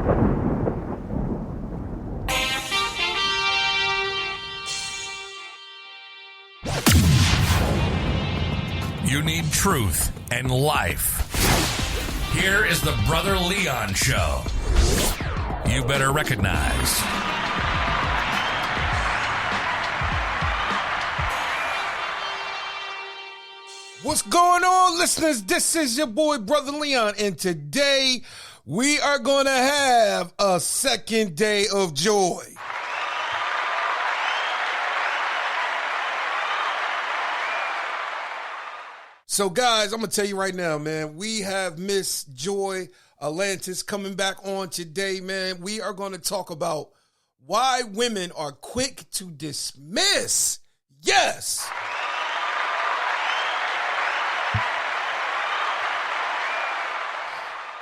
You need truth and life. Here is the Brother Leon Show. You better recognize. What's going on, listeners? This is your boy, Brother Leon, and today we are going to have a second day of joy. So, guys, I'm going to tell you right now, man, we have Miss Joy Alantis coming back on today, man. We are going to talk about why women are quick to dismiss. Yes.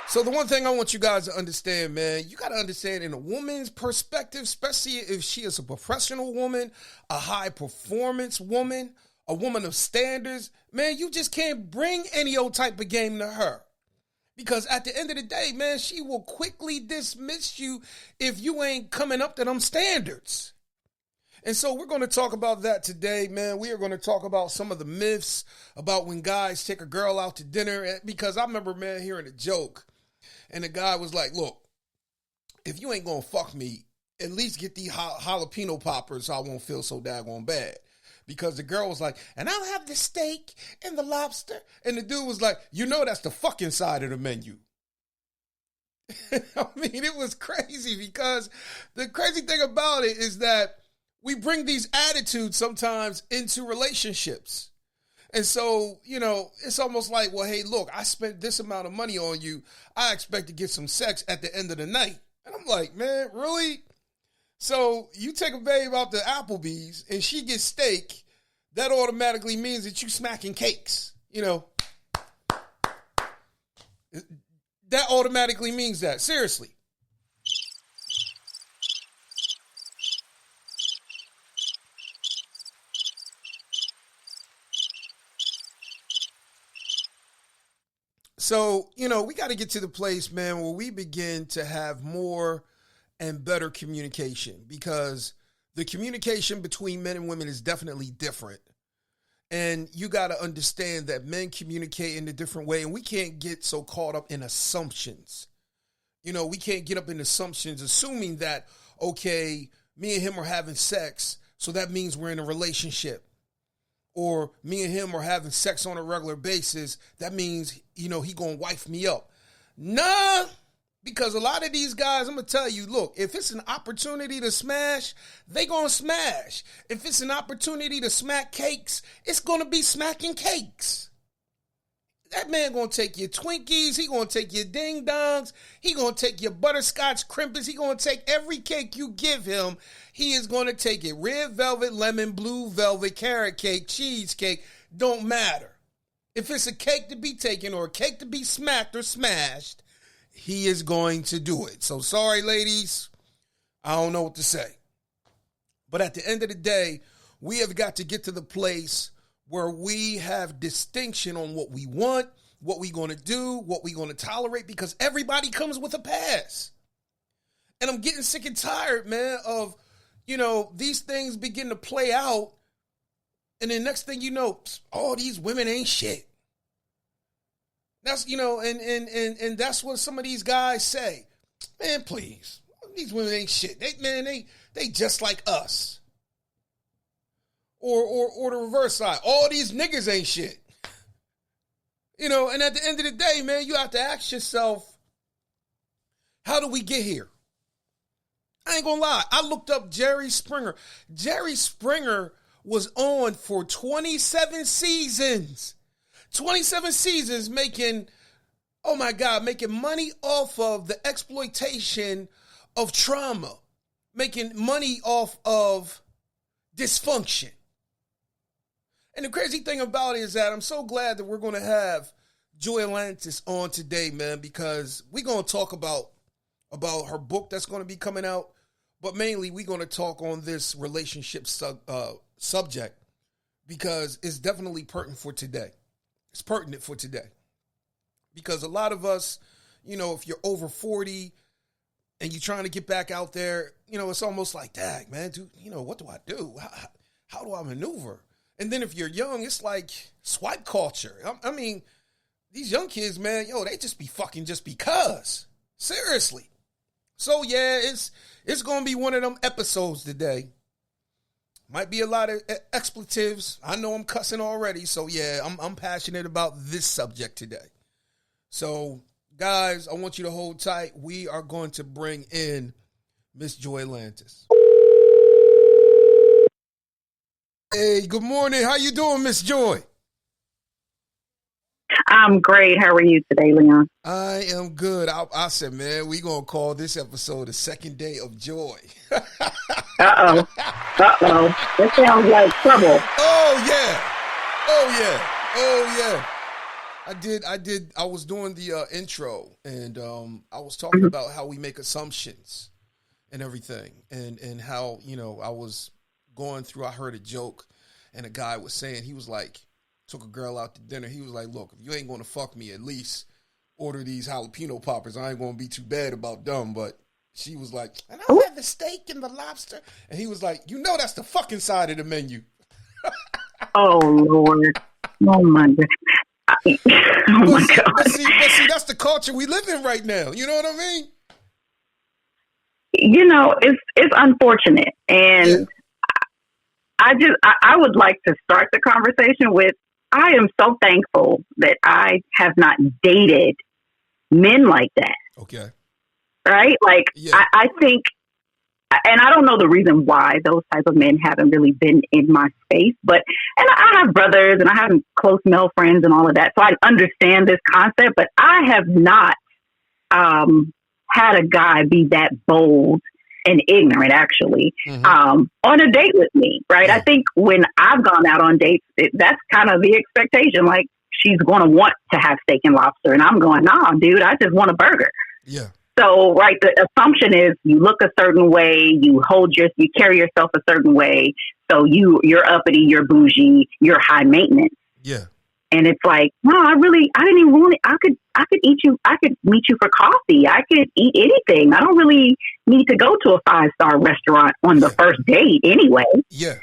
So the one thing I want you guys to understand, man, you got to understand in a woman's perspective, especially if she is a professional woman, a high performance woman, a woman of standards, man, you just can't bring any old type of game to her. Because at the end of the day, man, she will quickly dismiss you if you ain't coming up to them standards. And so we're going to talk about that today, man. We are going to talk about some of the myths about when guys take a girl out to dinner. Because I remember, man, hearing a joke. And the guy was like, look, if you ain't going to fuck me, at least get these jalapeno poppers so I won't feel so daggone bad. Because the girl was like, and I'll have the steak and the lobster. And the dude was like, you know that's the fucking side of the menu. I mean, it was crazy because the crazy thing about it is that we bring these attitudes sometimes into relationships. And so, you know, it's almost like, well, hey, look, I spent this amount of money on you. I expect to get some sex at the end of the night. And I'm like, man, really? So you take a babe out to Applebee's and she gets steak, that automatically means that you smacking cakes, you know. That automatically means that, seriously. So, you know, we got to get to the place, man, where we begin to have more and better communication, because the communication between men and women is definitely different. And you got to understand that men communicate in a different way, and we can't get so caught up in assumptions. You know, we can't get up in assumptions, assuming that, okay, me and him are having sex, so that means we're in a relationship. Or me and him are having sex on a regular basis, that means, you know, he gonna wife me up. Nah. Because a lot of these guys, I'm going to tell you, look, if it's an opportunity to smash, they going to smash. If it's an opportunity to smack cakes, it's going to be smacking cakes. That man going to take your Twinkies. He going to take your ding dongs. He going to take your butterscotch crimpets. He going to take every cake you give him. He is going to take it. Red velvet, lemon, blue velvet, carrot cake, cheesecake. Don't matter. If it's a cake to be taken or a cake to be smacked or smashed, he is going to do it. So sorry, ladies. I don't know what to say. But at the end of the day, we have got to get to the place where we have distinction on what we want, what we're going to do, what we're going to tolerate, because everybody comes with a past. And I'm getting sick and tired, man, of, you know, these things begin to play out. And then next thing you know, all these women ain't shit. That's, you know, and that's what some of these guys say. Man, please. These women ain't shit. They just like us. Or the reverse side. All these niggas ain't shit. You know, and at the end of the day, man, you have to ask yourself, how do we get here? I ain't gonna lie. I looked up Jerry Springer. Jerry Springer was on for 27 seasons. 27 seasons making money off of the exploitation of trauma, making money off of dysfunction. And the crazy thing about it is that I'm so glad that we're going to have Joy Alantis on today, man, because we're going to talk about her book that's going to be coming out, but mainly we're going to talk on this relationship subject because it's definitely pertinent for today. It's pertinent for today because a lot of us, you know, if you're over 40, and you're trying to get back out there, it's almost like, dang, man, dude, what do I do? How do I maneuver? And then if you're young, it's like swipe culture. I mean, these young kids, man, they just be fucking just because. Seriously. So, yeah, it's going to be one of them episodes today. Might be a lot of expletives. I know I'm cussing already. So, yeah, I'm passionate about this subject today. So, guys, I want you to hold tight. We are going to bring in Miss Joy Alantis. Hey, good morning. How you doing, Miss Joy? I'm great. How are you today, Leon? I am good. I said, man, we going to call this episode the second day of joy. Uh-oh. That sounds like trouble. Oh, yeah. I was doing the intro, and I was talking about how we make assumptions and everything, and how, I was going through, I heard a joke, and a guy was saying, he was like, took a girl out to dinner. He was like, look, if you ain't going to fuck me, at least order these jalapeno poppers. I ain't going to be too bad about them. But she was like, and I'll have the steak and the lobster. And he was like, that's the fucking side of the menu. Oh, Lord. Oh, my God. My God. But see, that's the culture we live in right now. You know what I mean? It's unfortunate. And I would like to start the conversation with, I am so thankful that I have not dated men like that. Okay. Right? Like, yeah. I think, and I don't know the reason why those type of men haven't really been in my space, and I have brothers and I have close male friends and all of that. So I understand this concept, but I have not had a guy be that bold and ignorant, actually, on a date with me, right? I think when I've gone out on dates, that's kind of the expectation. Like, she's going to want to have steak and lobster. And I'm going, nah, dude, I just want a burger. Yeah. So, right, the assumption is you look a certain way, you carry yourself a certain way. So you're uppity, you're bougie, you're high maintenance. Yeah. And it's like, no, I didn't even want it. I could meet you for coffee. I could eat anything. I don't really need to go to a 5-star restaurant on the first date anyway. Yeah.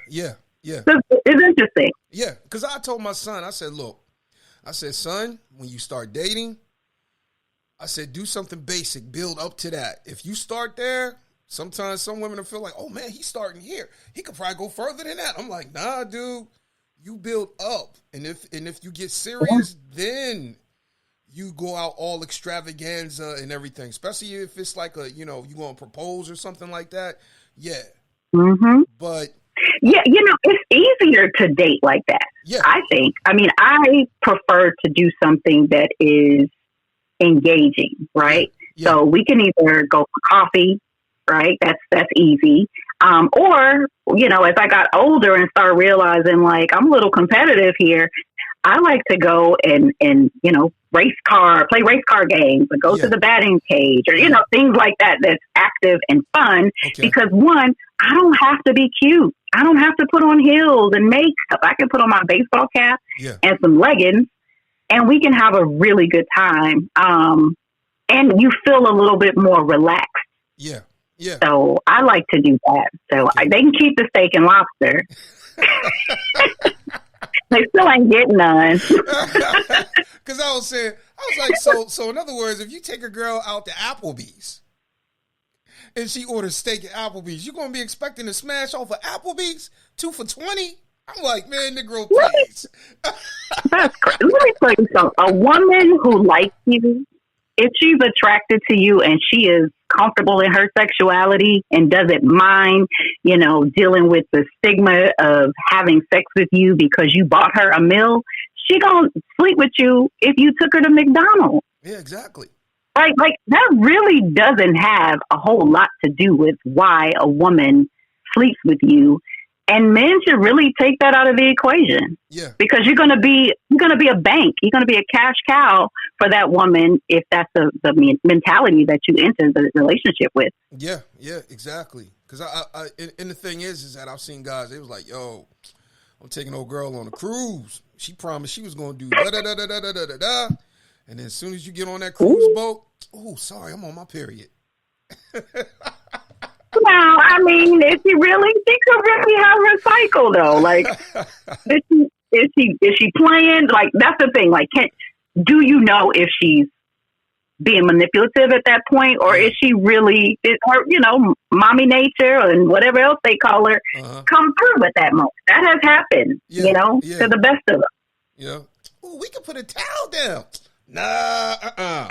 So it's interesting. Yeah, because I told my son, I said, look, son, when you start dating, I said, do something basic, build up to that. If you start there, sometimes some women will feel like, oh man, he's starting here. He could probably go further than that. I'm like, nah, dude. You build up, and if you get serious, then you go out all extravaganza and everything. Especially if it's like you going to propose or something like that. Yeah. But yeah, it's easier to date like that. Yeah. I think. I mean, I prefer to do something that is engaging, right? Yeah. So we can either go for coffee, right? That's easy. Or, as I got older and started realizing, like, I'm a little competitive here, I like to go and play race car games, or go to the batting cage, or, things like that that's active and fun. Okay. Because, one, I don't have to be cute. I don't have to put on heels and makeup. I can put on my baseball cap and some leggings, and we can have a really good time. And you feel a little bit more relaxed. Yeah. Yeah. So I like to do that. So they can keep the steak and lobster. They still ain't getting none. Because I was like, so in other words, if you take a girl out to Applebee's and she orders steak at Applebee's, you're going to be expecting to smash off of Applebee's 2 for $20? I'm like, man, Negro, please. That's crazy. Let me tell you something. A woman who likes you, if she's attracted to you and she is comfortable in her sexuality and doesn't mind, dealing with the stigma of having sex with you because you bought her a meal, she gonna sleep with you if you took her to McDonald's. Yeah, exactly. Right? Like, that really doesn't have a whole lot to do with why a woman sleeps with you. And men should really take that out of the equation. Yeah. Because you're gonna be a bank. You're gonna be a cash cow for that woman if that's the mentality that you enter the relationship with. Yeah, exactly. Because and the thing is that I've seen guys, they was like, yo, I'm taking old girl on a cruise. She promised she was gonna do da da da da da da da da. And then as soon as you get on that cruise boat, oh, sorry, I'm on my period. Now, I mean, she could really have her cycle though. Like, is she playing? Like, that's the thing. Like, do you know if she's being manipulative at that point, or is she really, is her, mommy nature and whatever else they call her, come through at that moment? That has happened, to the best of us. Yeah. Ooh, we could put a towel down. Nah,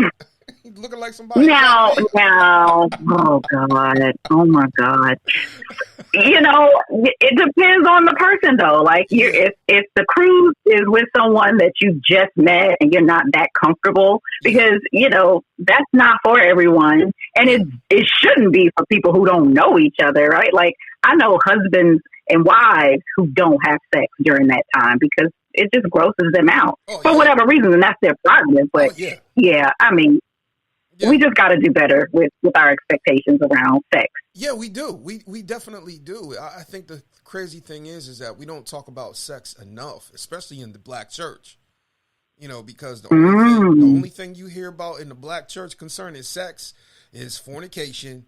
looking like somebody. Now, oh my God. It depends on the person though. Like, if the cruise is with someone that you just met and you're not that comfortable, because that's not for everyone, and it shouldn't be for people who don't know each other, right? Like, I know husbands and wives who don't have sex during that time because it just grosses them out for whatever reason, and that's their prerogative. But I mean. Yeah. We just got to do better with our expectations around sex. Yeah, we do. We definitely do. I think the crazy thing is that we don't talk about sex enough, especially in the black church. Because the only thing you hear about in the black church concerning sex is fornication,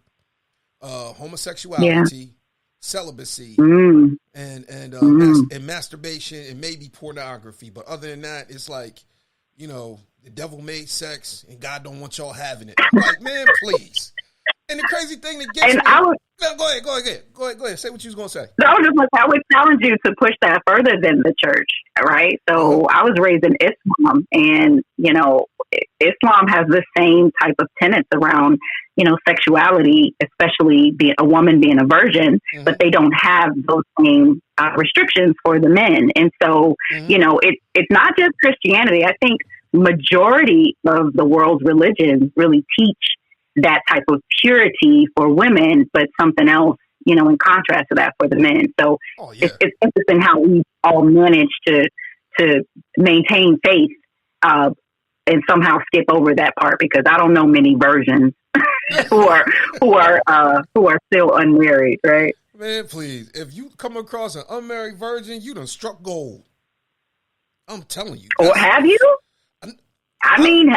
homosexuality, celibacy, and masturbation, and maybe pornography. But other than that, it's like, the devil made sex and God don't want y'all having it. Like, man, please. And the crazy thing that gets me... Go ahead. Say what you was going to say. I would challenge you to push that further than the church, right? So I was raised in Islam, and, Islam has the same type of tenets around, sexuality, especially a woman being a virgin, but they don't have those same restrictions for the men. And so, it's not just Christianity. I think majority of the world's religions really teach that type of purity for women, but something else, in contrast to that for the men. So it's interesting how we all manage to maintain faith and somehow skip over that part, because I don't know many virgins who are still unmarried, right? Man, please, if you come across an unmarried virgin, you done struck gold. I'm telling you. Or have you? Have you?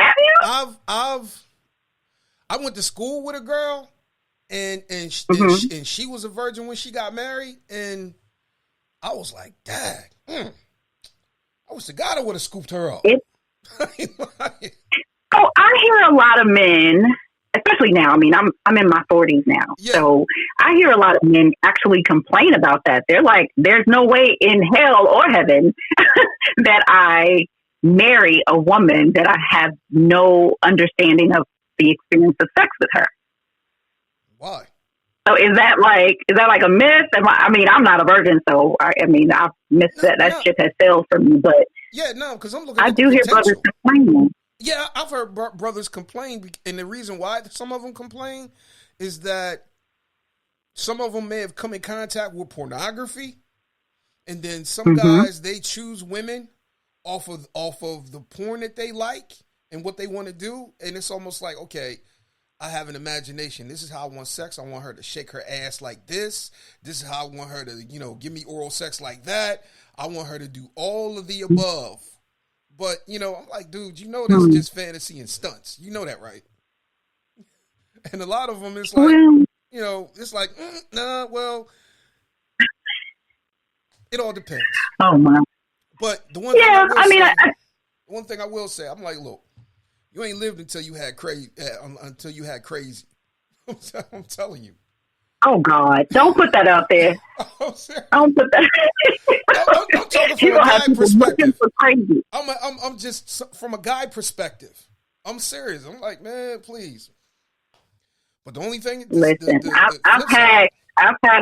I went to school with a girl, and she was a virgin when she got married, and I was like, dang, I wish to God I would have scooped her up. I hear a lot of men, especially now. I mean, I'm in my 40s now, so I hear a lot of men actually complain about that. They're like, "There's no way in hell or heaven that I marry a woman that I have no understanding of the experience of sex with her." Why? So is that like a myth? I'm not a virgin, so I've missed that. That shit has failed for me. But because I'm looking. I do hear brothers complaining. Yeah, I've heard brothers complain, and the reason why some of them complain is that some of them may have come in contact with pornography, and then some guys, they choose women off of the porn that they like and what they want to do, and it's almost like, okay, I have an imagination. This is how I want sex. I want her to shake her ass like this. This is how I want her to, give me oral sex like that. I want her to do all of the above. But, I'm like, dude, that's just fantasy and stunts. You know that, right? And a lot of them, it's like, it's like, well, it all depends. Oh, my. But the one one thing I will say, I'm like, look, you ain't lived until you had crazy. I'm telling you. Oh God! Don't put that out there. Don't put that. I'm talking from a guy perspective. Crazy. I'm just from a guy perspective. I'm serious. I'm like, man, please. But the only thing, listen, I've had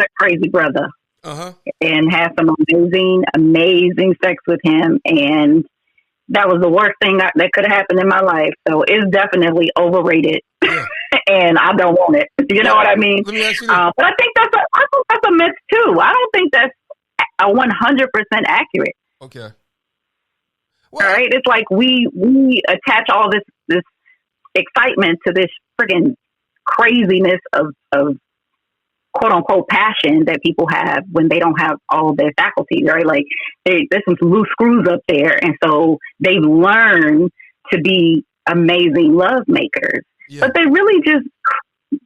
a crazy brother, and had some amazing sex with him, and that was the worst thing that could have happened in my life. So it's definitely overrated. Yeah. And I don't want it. You know what I mean? Let me ask you but I think that's a myth too. I don't think that's 100% accurate. Okay. Well, all right. It's like we attach all this excitement to this friggin' craziness of quote unquote passion that people have when they don't have all of their faculties, right? Like there's some loose screws up there, and so they've learned to be amazing love makers. Yeah. But they really just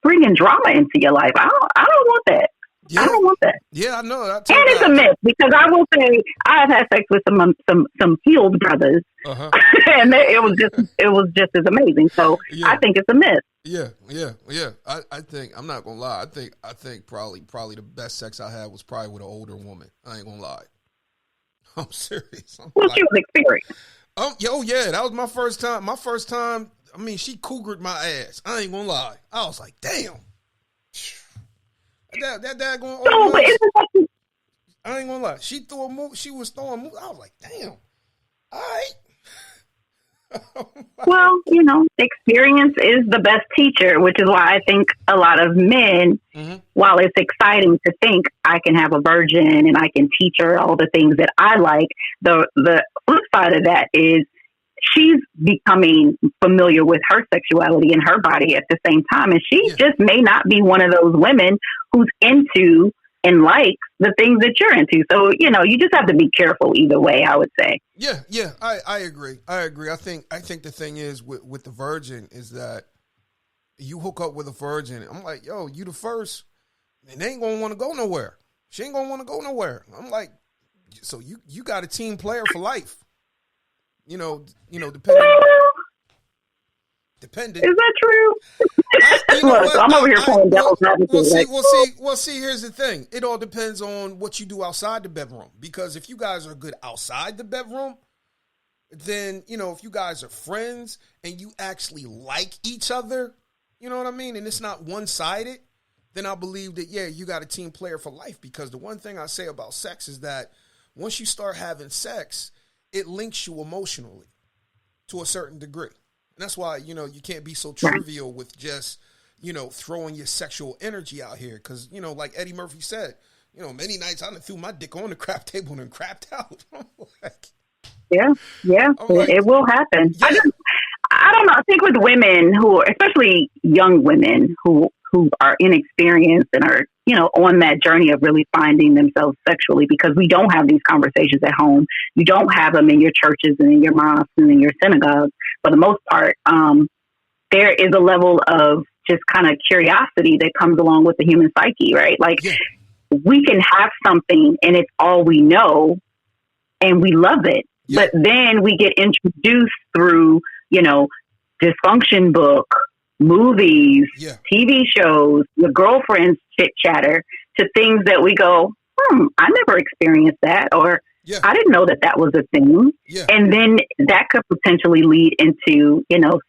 bringing drama into your life. I don't want that. Yeah. I don't want that. Yeah, I know. And it's a myth, because I will say I've had sex with some healed brothers, and it was just as amazing. So I think it's a myth. Yeah. I think, I'm not gonna lie. I think probably the best sex I had was probably with an older woman. I ain't gonna lie. I'm serious. She was experienced. Yeah, that was my first time. I mean, she cougared my ass. I ain't gonna lie. I was like, damn. That going on. I ain't gonna lie. She threw a move. She was throwing moves. I was like, damn. All right. Well, experience is the best teacher, which is why I think a lot of men, while it's exciting to think I can have a virgin and I can teach her all the things that I like, the flip side of that is she's becoming familiar with her sexuality and her body at the same time. And she just may not be one of those women who's into and likes the things that you're into. So, you just have to be careful either way, I would say. Yeah. I agree. I think the thing is with the virgin is that you hook up with a virgin. I'm like, yo, you the first, and they ain't going to want to go nowhere. She ain't going to want to go nowhere. I'm like, so you got a team player for life. Depending. Is that true? Look, I'm over here playing devil's advocate. Well, see, here's the thing. It all depends on what you do outside the bedroom. Because if you guys are good outside the bedroom, then, if you guys are friends and you actually like each other, you know what I mean? And it's not one-sided, then I believe that, you got a team player for life. Because the one thing I say about sex is that once you start having sex, it links you emotionally to a certain degree. And that's why, you can't be so trivial with just, throwing your sexual energy out here. Because, like Eddie Murphy said, many nights I threw my dick on the crap table and crapped out. Yeah, it will happen. Yeah. I don't know. I think with women who, especially young women who are inexperienced and are, on that journey of really finding themselves sexually, because we don't have these conversations at home. You don't have them in your churches and in your mosques and in your synagogues. For the most part, there is a level of just kind of curiosity that comes along with the human psyche, right? Like we can have something and it's all we know and we love it. Yeah. But then we get introduced through, dysfunction book, movies, TV shows, your girlfriend's chit chatter to things that we go, I never experienced that, or I didn't know that was a thing. Yeah. And then that could potentially lead into,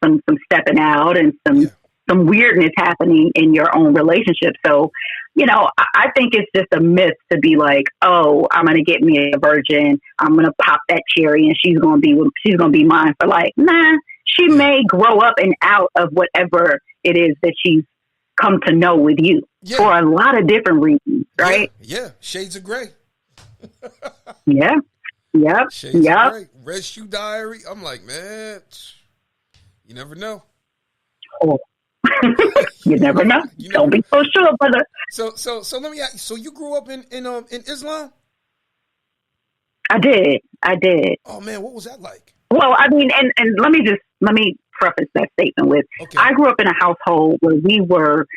some stepping out and some weirdness happening in your own relationship. So, I think it's just a myth to be like, oh, I'm going to get me a virgin. I'm going to pop that cherry and she's going to be mine for life. Nah. She may grow up and out of whatever it is that she's come to know with you for a lot of different reasons, right? Yeah. Shades of gray. Yeah. Yep. Shades of gray. Red Shoe Diary. I'm like, man, you never know. Oh. You never know. Don't be so sure, brother. So let me ask you. So you grew up in Islam? I did. Oh man, what was that like? Well, I mean, and let me preface that statement with, I grew up in a household where we were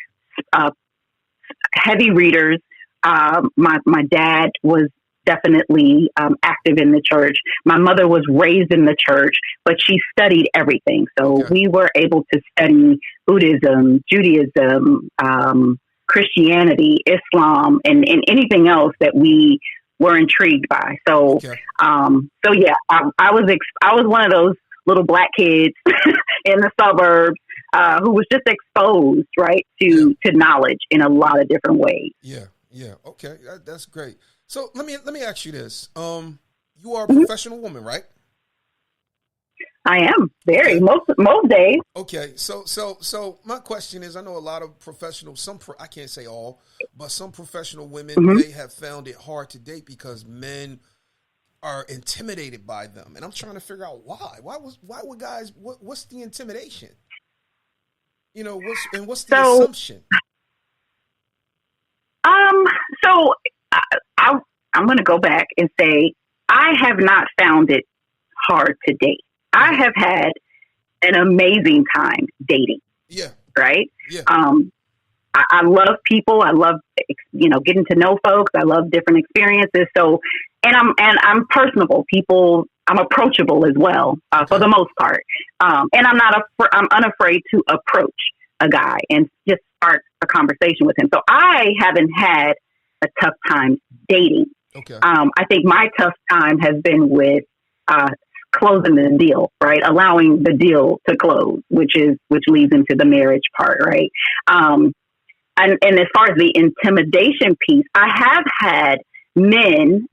heavy readers. My dad was definitely active in the church. My mother was raised in the church, but she studied everything. So we were able to study Buddhism, Judaism, Christianity, Islam, and anything else that we were intrigued by. So, I was one of those little black kids in the suburbs who was just exposed, right, to knowledge in a lot of different ways. Yeah. Okay, that's great. So let me ask you this: you are a professional woman, right? I am very most days. Okay, so my question is: I know a lot of professionals. I can't say all, but some professional women they have found it hard to date because men are intimidated by them, and I'm trying to figure out why. Why would guys? What's the intimidation? What's the assumption? So I'm going to go back and say I have not found it hard to date. I have had an amazing time dating. Yeah. Right. Yeah. I love people. I love, getting to know folks. I love different experiences. So, and I'm personable. I'm approachable as well, for the most part. And I'm unafraid to approach a guy and just start a conversation with him. So I haven't had a tough time dating. Okay. I think my tough time has been with closing the deal, right? Allowing the deal to close, which leads into the marriage part, right? And as far as the intimidation piece, I have had men,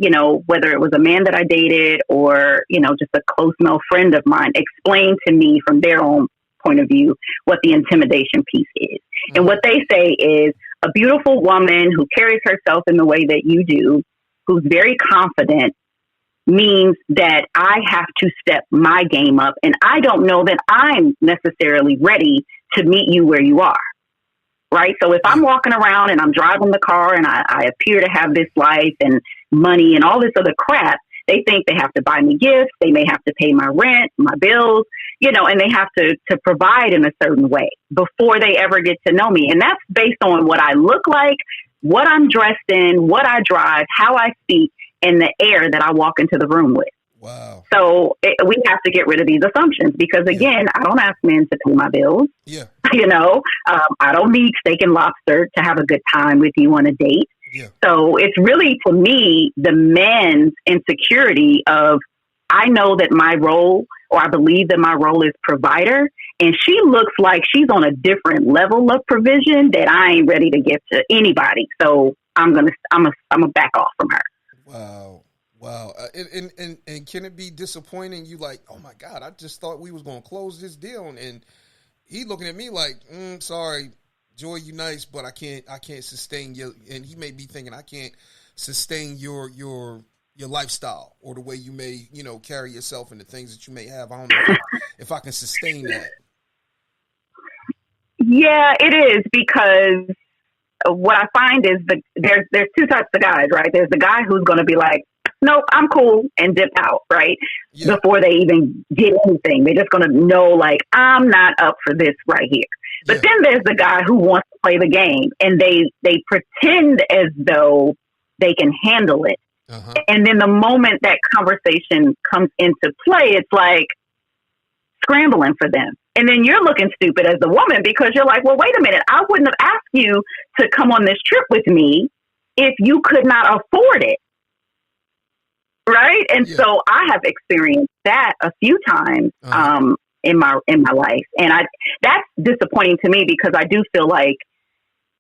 whether it was a man that I dated or, just a close male friend of mine, explain to me from their own point of view what the intimidation piece is. Mm-hmm. And what they say is a beautiful woman who carries herself in the way that you do, who's very confident, means that I have to step my game up. And I don't know that I'm necessarily ready to meet you where you are. Right. So if I'm walking around and I'm driving the car and I appear to have this life and money and all this other crap, they think they have to buy me gifts. They may have to pay my rent, my bills, and they have to provide in a certain way before they ever get to know me. And that's based on what I look like, what I'm dressed in, what I drive, how I speak, and the air that I walk into the room with. Wow. So we have to get rid of these assumptions because, again, I don't ask men to pay my bills. Yeah. I don't need steak and lobster to have a good time with you on a date. Yeah. So it's really, for me, the man's insecurity of, I know that my role, or I believe that my role is provider, and she looks like she's on a different level of provision that I ain't ready to give to anybody. So I'm gonna back off from her. Wow. And can it be disappointing? You like, oh my God, I just thought we was going to close this deal. And he looking at me like, sorry, Joy, you nice, but I can't sustain you. And he may be thinking, I can't sustain your lifestyle or the way you may, carry yourself and the things that you may have. I don't know if I can sustain that. Yeah, it is, because what I find is there's two types of guys, right? There's the guy who's going to be like, nope, I'm cool, and dip out, right? Yeah. Before they even get anything. They're just going to know, like, I'm not up for this right here. But then there's the guy who wants to play the game, and they pretend as though they can handle it. Uh-huh. And then the moment that conversation comes into play, it's like scrambling for them. And then you're looking stupid as the woman because you're like, well, wait a minute. I wouldn't have asked you to come on this trip with me if you could not afford it. Right. And so I have experienced that a few times in my life. And that's disappointing to me because I do feel like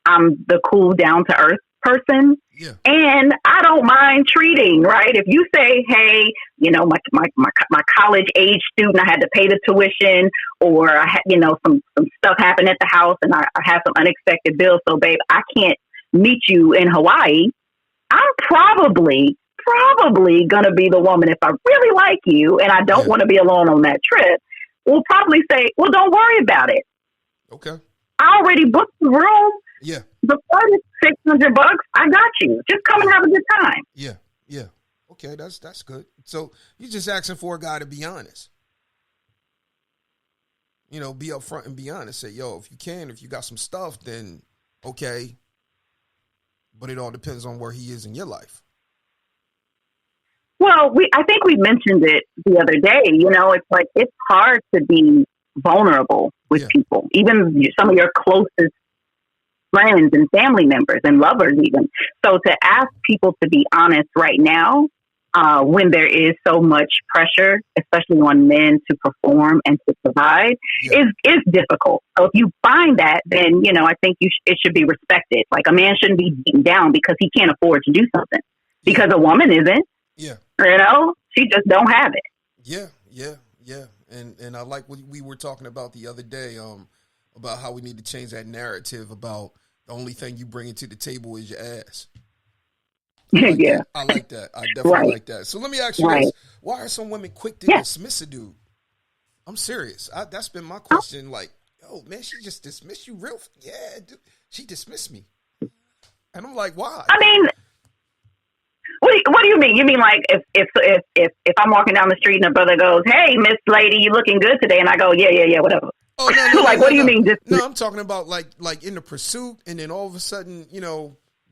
I'm the cool, down to earth person. Yeah. And I don't mind treating, right? If you say, hey, my college age student, I had to pay the tuition, or I had, some stuff happened at the house and I had some unexpected bills. So babe, I can't meet you in Hawaii. I'm probably going to be the woman, if I really like you and I don't want to be alone on that trip, will probably say, well, don't worry about it. Okay. I already booked the room. Yeah. The flight is $600. I got you. Just come and have a good time. Yeah. Yeah. Okay. That's good. So you're just asking for a guy to be honest. Be upfront and be honest. Say, yo, if you got some stuff, then okay. But it all depends on where he is in your life. Well, I think we mentioned it the other day. It's like, it's hard to be vulnerable with people, even some of your closest friends and family members and lovers even. So to ask people to be honest right now, when there is so much pressure, especially on men to perform and to provide, is difficult. So if you find that, then, I think it should be respected. Like, a man shouldn't be beaten down because he can't afford to do something, because a woman isn't. Yeah. She just don't have it. Yeah. And I like what we were talking about the other day, about how we need to change that narrative about the only thing you bring to the table is your ass. I like that. I definitely like that. So let me ask you this. Why are some women quick to dismiss a dude? I'm serious. That's been my question. Like, yo, man, she just dismissed you real. Yeah, dude, she dismissed me. And I'm like, why? I mean, what do you mean? You mean like if I'm walking down the street and a brother goes, hey, Miss Lady, you looking good today? And I go, yeah, whatever. Oh no, Like, what do you mean dismiss? No, I'm talking about like in the pursuit, and then all of a sudden,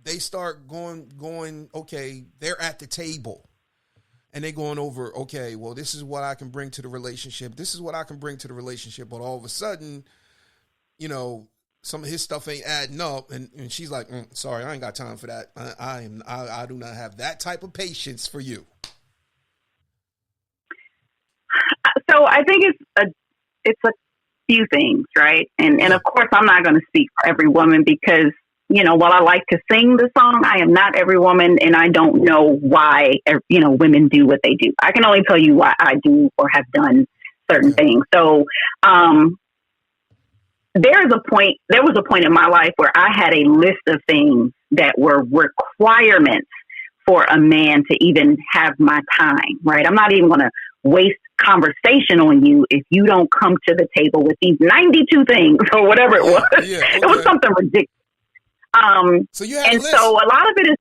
they start going. Okay, they're at the table, and they going over. Okay, well, this is what I can bring to the relationship. This is what I can bring to the relationship. But all of a sudden, some of his stuff ain't adding up, and she's like, "Sorry, I ain't got time for that. I do not have that type of patience for you." So I think it's a few things, right? And of course, I'm not going to speak for every woman because, while I like to sing the song, I am not every woman, and I don't know why, women do what they do. I can only tell you why I do or have done certain things. So, there was a point in my life where I had a list of things that were requirements for a man to even have my time, right? I'm not even going to waste conversation on you if you don't come to the table with these 92 things or whatever it was. Yeah, okay. It was something ridiculous. So you had a list. So a lot of it is,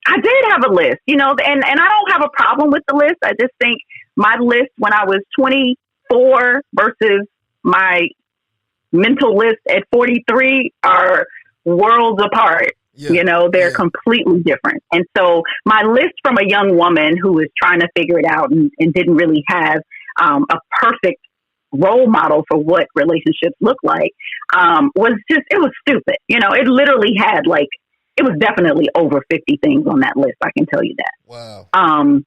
I did have a list, and I don't have a problem with the list. I just think my list when I was 24 versus my mental list at 43 are worlds apart. Yeah. They're completely different. And so my list from a young woman who was trying to figure it out and didn't really have a perfect role model for what relationships look like it was stupid. It literally had it was definitely over 50 things on that list. I can tell you that. Wow. And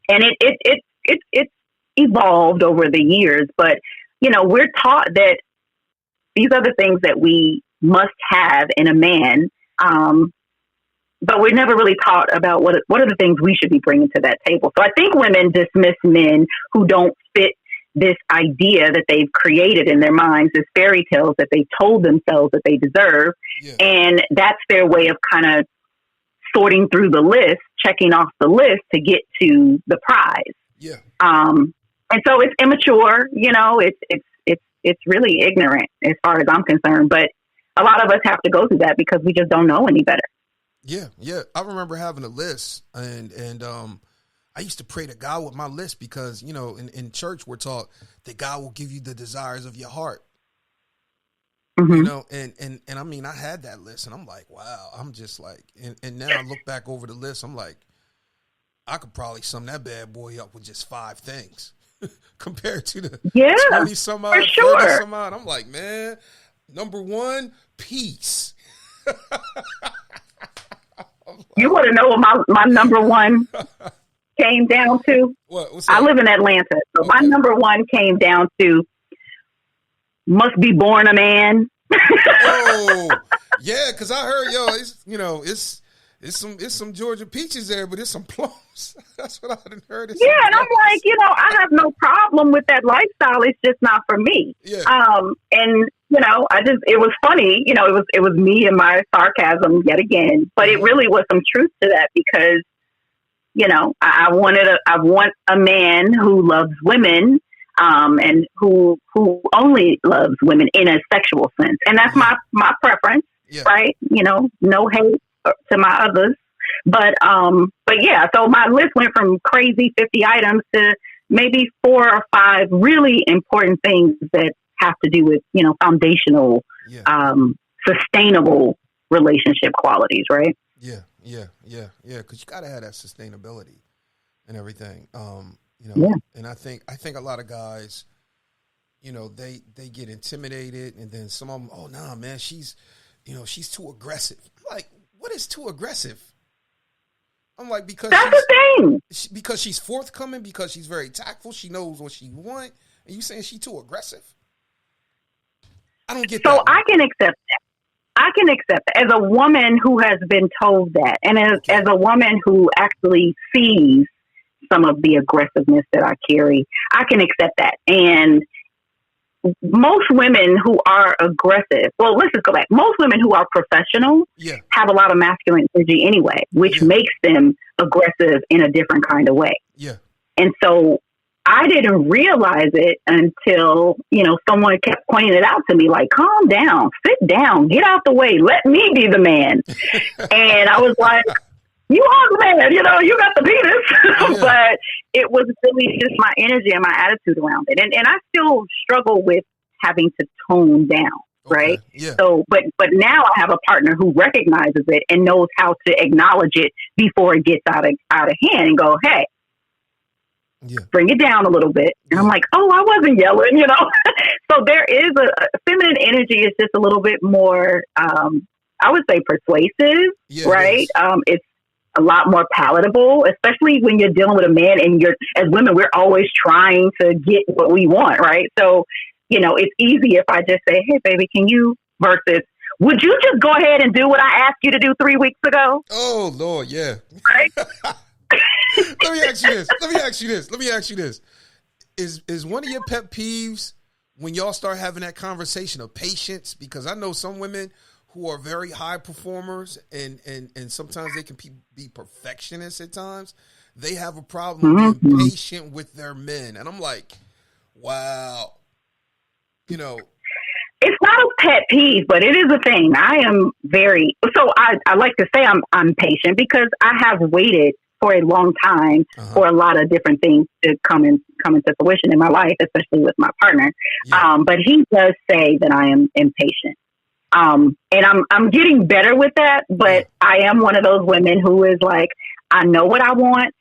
it evolved over the years, but we're taught that these are the things that we must have in a man. But we're never really taught about what are the things we should be bringing to that table. So I think women dismiss men who don't fit this idea that they've created in their minds, this fairy tales that they've told themselves that they deserve. Yeah. And that's their way of kind of sorting through the list, checking off the list to get to the prize. Yeah. And so it's immature, it's really ignorant as far as I'm concerned. But a lot of us have to go through that because we just don't know any better. Yeah, yeah. I remember having a list, and I used to pray to God with my list because, in church we're taught that God will give you the desires of your heart. Mm-hmm. And I mean, I had that list, and I'm like, wow, I'm just like, and now I look back over the list, I'm like, I could probably sum that bad boy up with just 5 things compared to the 20 some odd, 30 some odd. I'm like, man. Number 1, peace. You want to know what my number 1 came down to? What's that? I live in Atlanta. So my number 1 came down to must be born a man. Oh, yeah, because I heard, it's some Georgia peaches there, but it's some plums. That's what I done heard. And I'm like, I have no problem with that lifestyle. It's just not for me. Yeah. And it was funny. It was me and my sarcasm yet again, but it really was some truth to that because, I want a man who loves women, and who only loves women in a sexual sense, and that's my preference, right? No hate to my others, but yeah. So my list went from crazy 50 items to maybe 4 or 5 really important things that have to do with foundational, sustainable relationship qualities, right? Yeah. Because you gotta have that sustainability and everything. And I think a lot of guys, they get intimidated, and then some of them, oh nah, man, she's too aggressive. I'm like, what is too aggressive? I'm like, because that's the thing. Because she's forthcoming, because she's very tactful, she knows what she wants, and you saying she's too aggressive? I don't get that. So I can accept that. As a woman who has been told that, and as a woman who actually sees some of the aggressiveness that I carry, I can accept that. And most women who are aggressive, well, let's just go back. Most women who are professional have a lot of masculine energy anyway, which makes them aggressive in a different kind of way. Yeah. And so I didn't realize it until, someone kept pointing it out to me, like, calm down, sit down, get out the way, let me be the man. And I was like, you are the man, you got the penis. But it was really just my energy and my attitude around it. And I still struggle with having to tone down. Right. Yeah. So, but now I have a partner who recognizes it and knows how to acknowledge it before it gets out of hand and go, hey, bring it down a little bit. And I'm like, oh, I wasn't yelling, you know. So there is a feminine energy is just a little bit more, I would say persuasive, right? It's a lot more palatable, especially when you're dealing with a man and as women, we're always trying to get what we want, right? So, you know, it's easy if I just say, hey, baby, can you, versus, would you just go ahead and do what I asked you to do 3 weeks ago? Oh, Lord, yeah. Right? Let me ask you this. Is one of your pet peeves when y'all start having that conversation of patience? Because I know some women who are very high performers and sometimes they can be perfectionists at times. They have a problem being patient with their men. And I'm like, wow. You know, it's not a pet peeve, but it is a thing. I am I like to say I'm patient because I have waited for a long time for a lot of different things to come into fruition in my life, especially with my partner. Yeah. But he does say that I am impatient. And I'm getting better with that, but I am one of those women who is like, I know what I want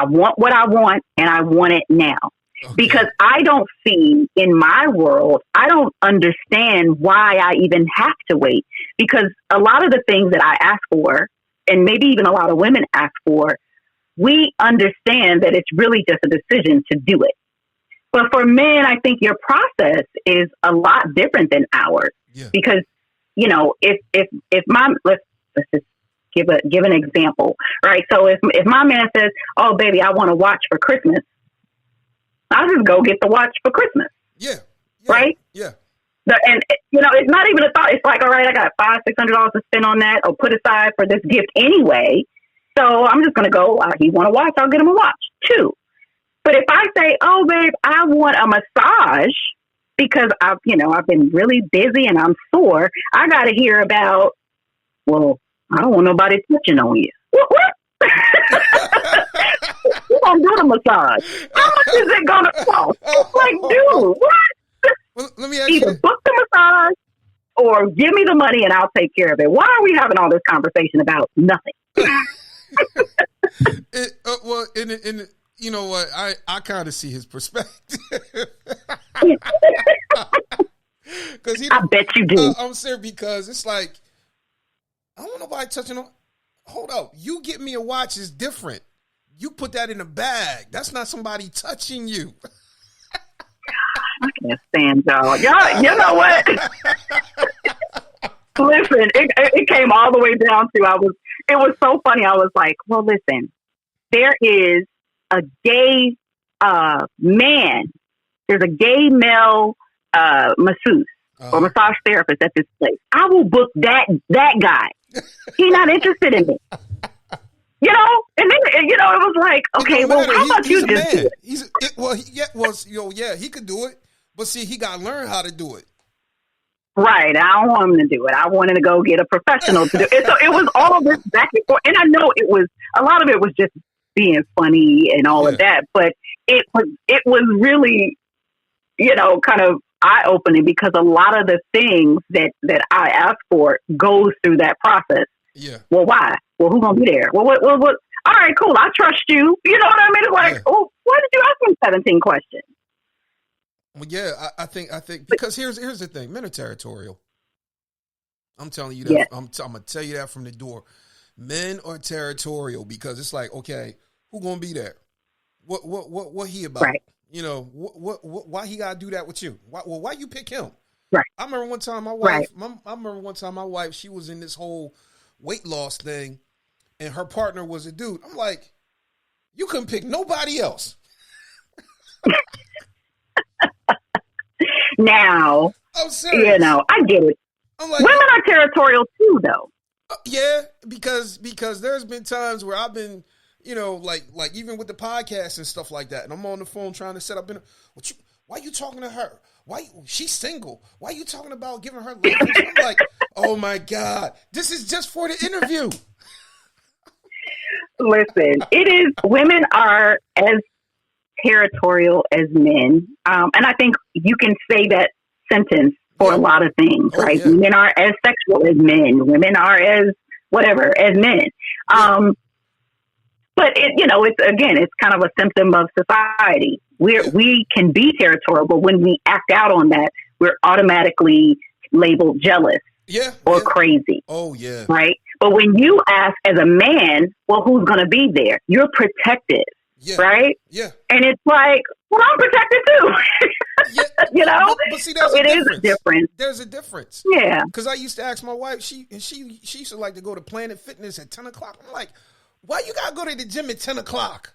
what I want, and I want it now. Okay. Because I don't see in my world, I don't understand why I even have to wait. Because a lot of the things that I ask for, and maybe even a lot of women ask for, we understand that it's really just a decision to do it. But for men, I think your process is a lot different than ours. Yeah. Because, you know, if let's just give an example, right? So if my man says, oh, baby, I want to watch for Christmas, I'll just go get the watch for Christmas. Yeah. Right? Yeah. And, you know, it's not even a thought. It's like, all right, I got $500-$600 to spend on that or put aside for this gift anyway. So I'm just going to go, he want to watch, I'll get him a watch too. But if I say, oh, babe, I want a massage because I've been really busy and I'm sore, I got to hear about, well, I don't want nobody touching on you. What? Who's going to do the massage? How much is it going to cost? Like, dude, what? Well, let me ask you. Either book the massage or give me the money and I'll take care of it. Why are we having all this conversation about nothing? You know what? I kind of see his perspective. I bet you do. I'm serious because it's like, I don't want nobody touching on. Hold up. You get me a watch is different. You put that in a bag. That's not somebody touching you. I can't stand y'all. You know what? Listen, it came all the way down to it was so funny. I was like, well, listen, there is a gay man. There's a gay male masseuse or massage therapist at this place. I will book that guy. He's not interested in me. You know? And then, you know, it was like, okay, well, how about you just do it? He could do it. But see, he got to learn how to do it. Right. I don't want him to do it. I wanted to go get a professional to do it. So it was all of this back and forth. And I know a lot of it was just being funny and all of that. But it was really, you know, kind of eye-opening because a lot of the things that I asked for goes through that process. Yeah. Well, why? Well, who's going to be there? Well, what? All right, cool. I trust you. You know what I mean? It's like, oh, why did you ask me 17 questions? Well, yeah, I think because here's the thing. Men are territorial. I'm telling you that. Yeah. I'm going to tell you that from the door. Men are territorial because it's like, okay, who going to be there? What he about? Right. You know, why he got to do that with you? Why you pick him? Right. I remember one time my wife, she was in this whole weight loss thing and her partner was a dude. I'm like, you couldn't pick nobody else. Now, I'm serious. You know, I get it. I'm like, women are territorial too, though. Yeah, because there's been times where I've been, you know, like even with the podcast and stuff like that, and I'm on the phone trying to set up. Why are you talking to her? She's single? Why are you talking about giving her love? I'm like, oh my God, this is just for the interview. Listen, women are as territorial as men. And I think you can say that sentence for a lot of things, right? Yeah. Women are as sexual as men. Women are as whatever as men. Yeah. But it's kind of a symptom of society. We can be territorial, but when we act out on that, we're automatically labeled jealous or crazy. Oh yeah. Right. But when you ask as a man, well, who's going to be there? You're protected. Yeah. Right? Yeah. And it's like, well, I'm protected too. Yeah. But see, there's a difference. There's a difference. Yeah. Because I used to ask my wife, she used to like to go to Planet Fitness at 10 o'clock. I'm like, why you got to go to the gym at 10 o'clock?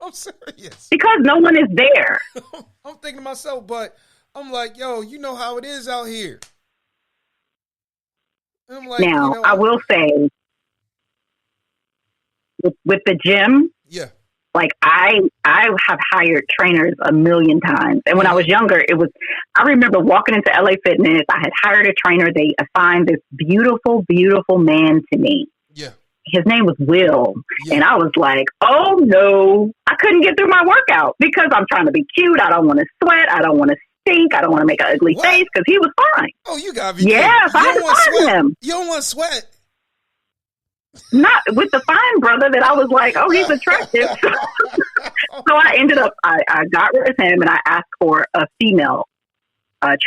I'm serious. Because no one is there. I'm thinking to myself, but I'm like, yo, you know how it is out here. And I'm like, now, I will say, with the gym, yeah, like I have hired trainers a million times. And when I was younger, I remember walking into LA Fitness, I had hired a trainer. They assigned this beautiful, beautiful man to me. Yeah. His name was Will. Yeah. And I was like, oh no, I couldn't get through my workout because I'm trying to be cute. I don't want to sweat. I don't want to stink. I don't want to make an ugly face because he was fine. Oh, you got to be yes, I had him. You don't want to sweat. Not with the fine brother that I was like, oh, he's attractive. So I ended up, I got rid of him and I asked for a female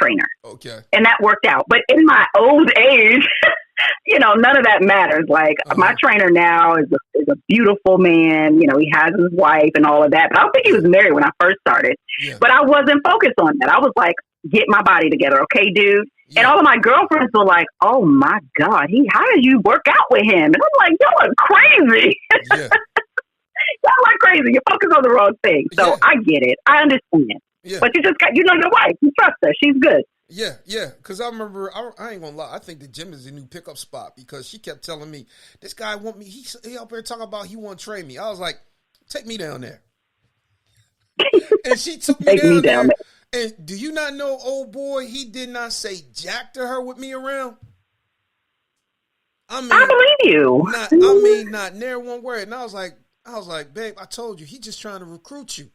trainer. Okay. And that worked out. But in my old age, none of that matters. Like my trainer now is a beautiful man. He has his wife and all of that. But I don't think he was married when I first started. Yeah. But I wasn't focused on that. I was like, get my body together. Okay, dude. Yeah. And all of my girlfriends were like, oh my God, how did you work out with him? And I'm like, y'all are crazy. Yeah. Y'all are crazy. You're focused on the wrong thing. So I get it. I understand. Yeah. But you just got, your wife. You trust her. She's good. Yeah. Because I remember, I ain't going to lie, I think the gym is a new pickup spot because she kept telling me, this guy want me, he up here talking about he want to train me. I was like, take me down there. And she took me down there. And do you not know, old boy, he did not say jack to her with me around? I believe you. Not near one word. And I was like, babe, I told you, he just trying to recruit you.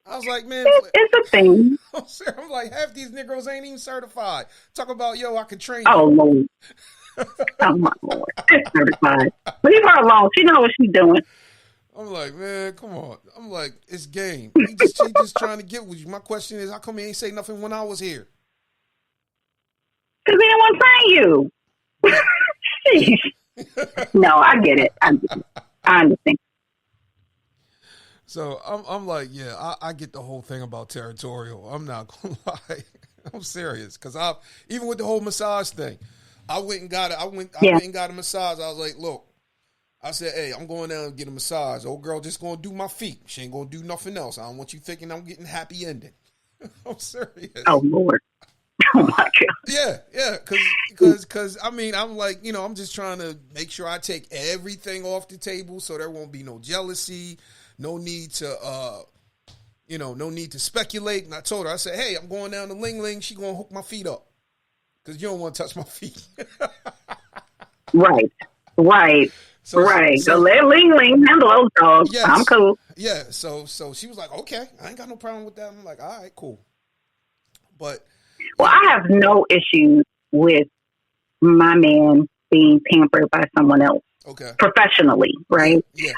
I was like, man. It's a thing. I'm like, half these Negroes ain't even certified. Talk about, I can train you. Oh, Lord. Oh, my Lord. It's certified. Leave her alone. She knows what she's doing. I'm like, man, come on. I'm like, it's game. He just trying to get with you. My question is, how come he ain't say nothing when I was here? Because he didn't want to train you. No, I get it. I understand. So I'm like, yeah, I get the whole thing about territorial. I'm not going to lie. I'm serious. Because even with the whole massage thing, I went and got it. I went and got a massage. I was like, look. I said, hey, I'm going down and get a massage. Old girl just going to do my feet. She ain't going to do nothing else. I don't want you thinking I'm getting happy ending. I'm serious. Oh, Lord. Oh, my God. Yeah. Because, I'm like, I'm just trying to make sure I take everything off the table so there won't be no jealousy, no need to, no need to speculate. And I told her, I said, hey, I'm going down to Ling Ling. She going to hook my feet up because you don't want to touch my feet. Right. So let Ling Ling handle those dogs. Yes. I'm cool. Yeah. So she was like, okay, I ain't got no problem with that. I'm like, all right, cool. But I have no issues with my man being pampered by someone else. Okay. Professionally, right? Yeah.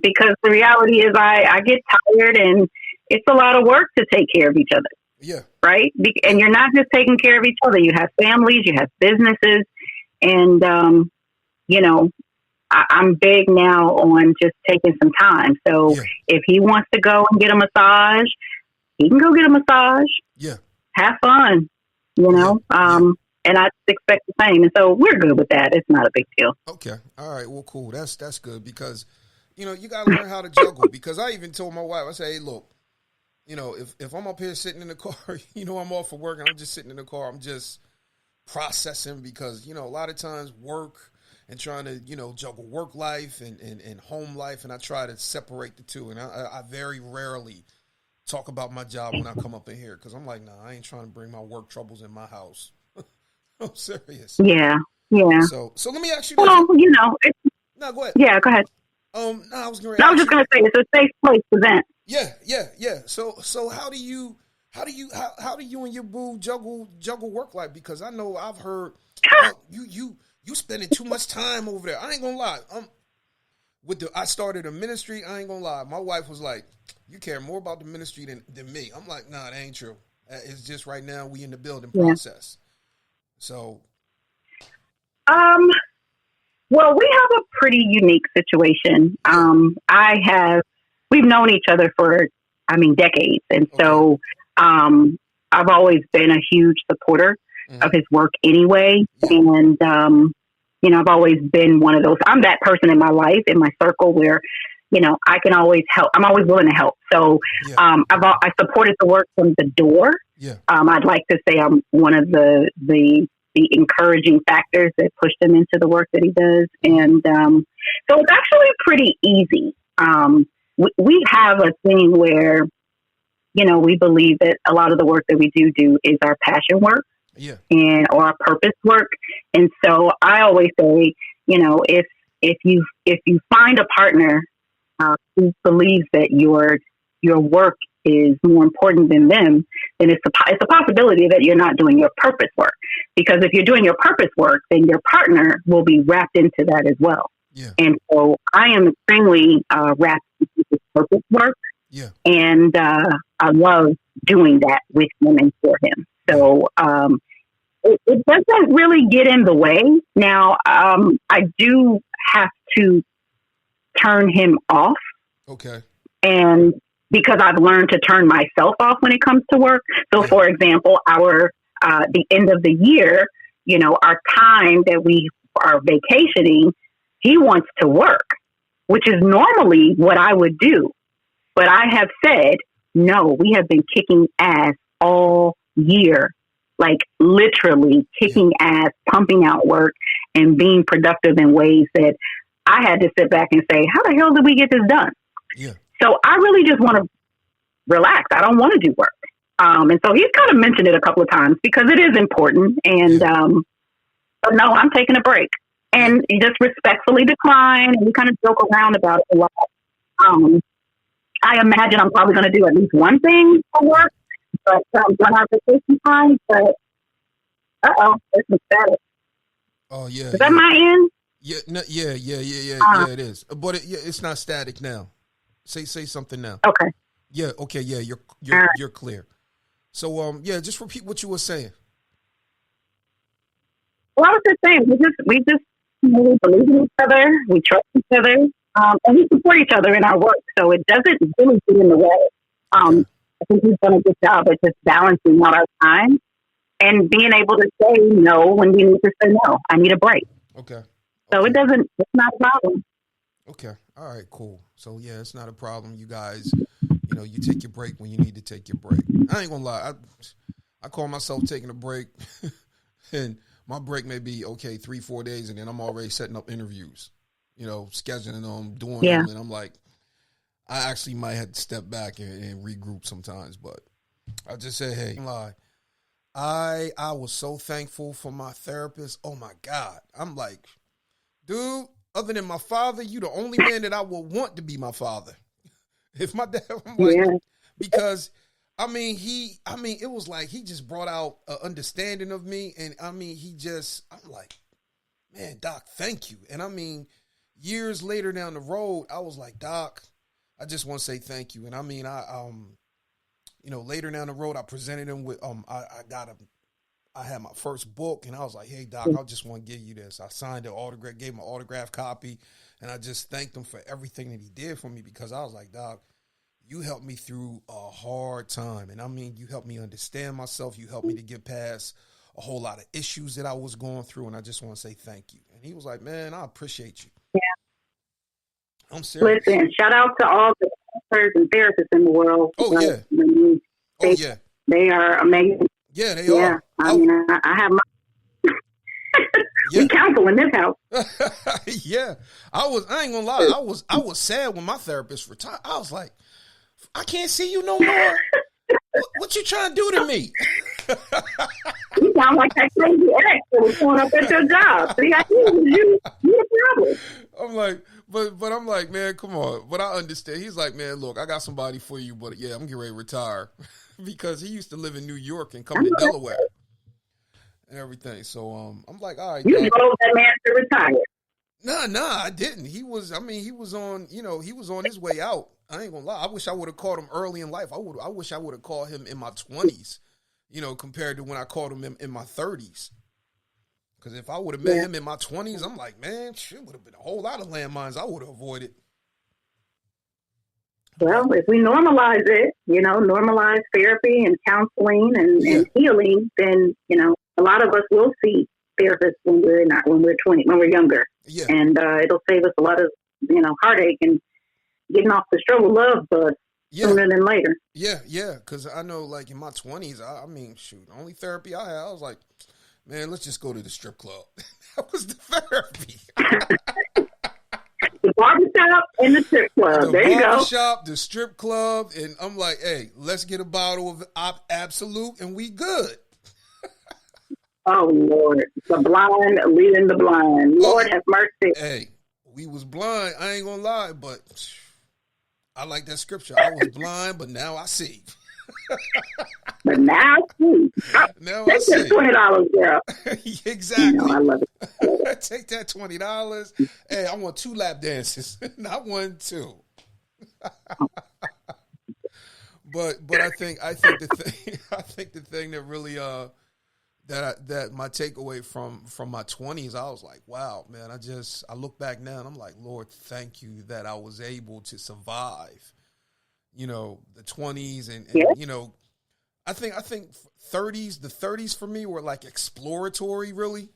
Because the reality is I get tired and it's a lot of work to take care of each other. Yeah. Right? And you're not just taking care of each other. You have families, you have businesses, and I'm big now on just taking some time. So if he wants to go and get a massage, he can go get a massage. Yeah. Have fun, and I expect the same. And so we're good with that. It's not a big deal. Okay. All right. Well, cool. That's good because, you got to learn how to juggle because I even told my wife, I say, hey, look, if I'm up here sitting in the car, I'm off for work and I'm just sitting in the car, I'm just processing because, a lot of times work and trying to, juggle work life and home life. And I try to separate the two. And I very rarely talk about my job when I come up in here because I'm like, nah, I ain't trying to bring my work troubles in my house. I'm serious. Yeah. So let me ask you this. Well, No, go ahead. Yeah, go ahead. I was just going to say it's a safe place to vent. Yeah. So how do you How do you and your boo juggle work life? Because I know I've heard you spending too much time over there. I ain't gonna lie. I started a ministry. I ain't gonna lie. My wife was like, "You care more about the ministry than me." I'm like, "Nah, that ain't true. It's just right now we in the building process." So, well, we have a pretty unique situation. We've known each other for, decades, and so I've always been a huge supporter of his work anyway, and I've always been one of those. I'm that person in my life, in my circle, where, I can always help. I'm always willing to help. So I supported the work from the door. Yeah. I'd like to say I'm one of the encouraging factors that pushed him into the work that he does. And so it's actually pretty easy. We have a thing where, we believe that a lot of the work that we do is our passion work. Yeah. Or our purpose work. And so I always say, if you find a partner who believes that your work is more important than them, then it's a possibility that you're not doing your purpose work. Because if you're doing your purpose work, then your partner will be wrapped into that as well. Yeah. And so I am extremely wrapped into this purpose work. Yeah. And I love doing that with him and for him. So it doesn't really get in the way. Now, I do have to turn him off. Okay. And because I've learned to turn myself off when it comes to work. So, for example, the end of the year, our time that we are vacationing, he wants to work, which is normally what I would do. But I have said, no, we have been kicking ass all year, like literally kicking ass, pumping out work and being productive in ways that I had to sit back and say, how the hell did we get this done? Yeah. So I really just want to relax. I don't want to do work. And so he's kind of mentioned it a couple of times because it is important. And but no, I'm taking a break. And he just respectfully decline. And we kind of joke around about it a lot. I imagine I'm probably going to do at least one thing for work, but on our vacation time. But there's some static. Oh yeah, is that my end? Yeah, no, yeah. It is, but it's not static now. Say something now. Okay. Yeah. Okay. Yeah. You're clear. So just repeat what you were saying. Well, I was just saying we just we believe in each other, we trust each other. And we support each other in our work, so it doesn't really get in the way. I think we've done a good job at just balancing out our time and being able to say no when we need to say no. I need a break. Okay. So it's not a problem. Okay. All right, cool. So yeah, it's not a problem. You guys, you take your break when you need to take your break. I ain't gonna lie. I call myself taking a break and my break may be 3-4 days and then I'm already setting up interviews. Scheduling them, doing them, and I'm like, I actually might have to step back and regroup sometimes, but I just say, hey, lie. I was so thankful for my therapist. Oh my God. I'm like, dude, other than my father, you the only man that I would want to be my father. If my dad, I'm like, because it was like he just brought out an understanding of me, and I'm like, man, Doc, thank you. And years later down the road, I was like, Doc, I just want to say thank you. And later down the road, I presented him with, I had my first book and I was like, hey, Doc, I just want to give you this. I signed the autograph, gave him an autograph copy. And I just thanked him for everything that he did for me because I was like, Doc, you helped me through a hard time. And you helped me understand myself. You helped me to get past a whole lot of issues that I was going through. And I just want to say thank you. And he was like, man, I appreciate you. I'm serious. Listen, shout out to all the counselors and therapists in the world. Oh, yeah. They are amazing. Yeah, they are. I have my... We counsel in this house. Yeah. I ain't gonna lie. I was sad when my therapist retired. I was like, I can't see you no more. What you trying to do to me? You sound like that crazy ex that was showing up at your job. See, I knew you the problem. I'm like, but I'm like, man, come on. But I understand. He's like, man, look, I got somebody for you, but yeah, I'm getting ready to retire because he used to live in New York and come to Delaware and everything. So I'm like, all right, you drove that man to retire. Nah, I didn't. He was on, he was on his way out. I ain't gonna lie. I wish I would have called him early in life. I wish I would have called him in my 20s, compared to when I called him in my 30s. Because if I would have met him in my 20s, I'm like, man, shit, would have been a whole lot of landmines I would have avoided. Well, if we normalize it, normalize therapy and counseling and healing, then, a lot of us will see therapists when we're 20, when we're younger. Yeah. And it'll save us a lot of, heartache and getting off the struggle love bus sooner than later. Yeah. Because I know, like, in my 20s, I mean, shoot, the only therapy I had, I was like, man, let's just go to the strip club. That was the therapy. The barbershop and the strip club. There you go. The barbershop, the strip club, and I'm like, hey, let's get a bottle of Absolute, and we good. Oh, Lord. The blind leading the blind. Lord have mercy. Hey, we was blind. I ain't gonna lie, but I like that scripture. I was blind, but now I see. But now I see. Now Take that $20, girl. Exactly. I love it. Take that $20. Hey, I want 2 lap dances, not 1, 2. But I think the thing that really that my takeaway from my 20s, I was like, wow, man, I look back now and I'm like, Lord, thank you that I was able to survive, the 20s and I think the 30s for me were like exploratory, really.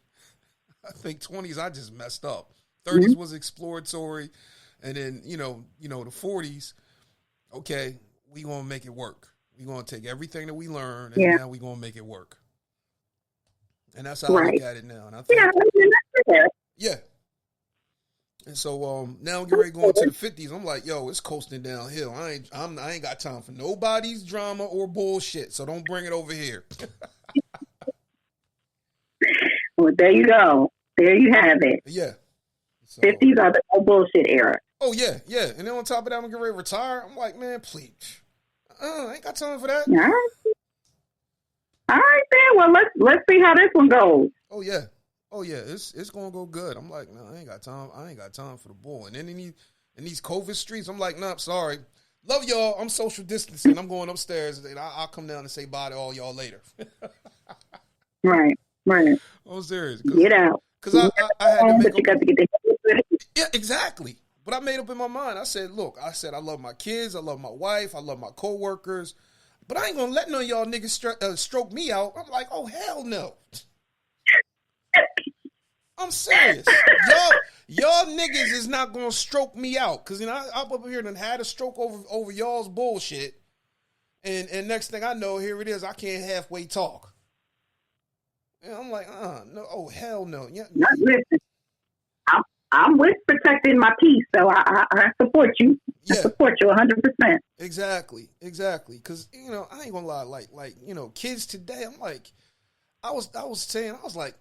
I think 20s, I just messed up. 30s was exploratory. And then, the 40s, okay, we going to make it work. We going to take everything that we learn and now we going to make it work. And that's how I look at it now. And I think, yeah. And so now get ready to go into the 50s. I'm like, yo, it's coasting downhill. I ain't got time for nobody's drama or bullshit. So don't bring it over here. Well, there you go. There you have it. Yeah. So, 50s are the no bullshit era. Oh yeah. And then on top of that, I'm getting ready to retire. I'm like, man, please. I ain't got time for that. All right, then. Well, let's see how this one goes. Oh yeah, it's gonna go good. I'm like, no, I ain't got time. I ain't got time for the bull. And then in these COVID streets, I'm like, nah, sorry. Love y'all. I'm social distancing. I'm going upstairs, and I'll come down and say bye to all y'all later. Right. I'm serious. Get out. Because I had to make you got to get the yeah, exactly. But I made up in my mind. I said, look, I love my kids. I love my wife. I love my coworkers. But I ain't going to let none of y'all niggas stroke me out. I'm like, oh, hell no. I'm serious. Y'all niggas is not going to stroke me out. Because, I'm up here and had a stroke over y'all's bullshit. And next thing I know, here it is. I can't halfway talk. And I'm like, no, oh, hell no. Yeah. Listen, I'm with protecting my peace, so I support you. Yeah. I support you 100%. Exactly. Because, I ain't going to lie, like, kids today, I'm like, I was like,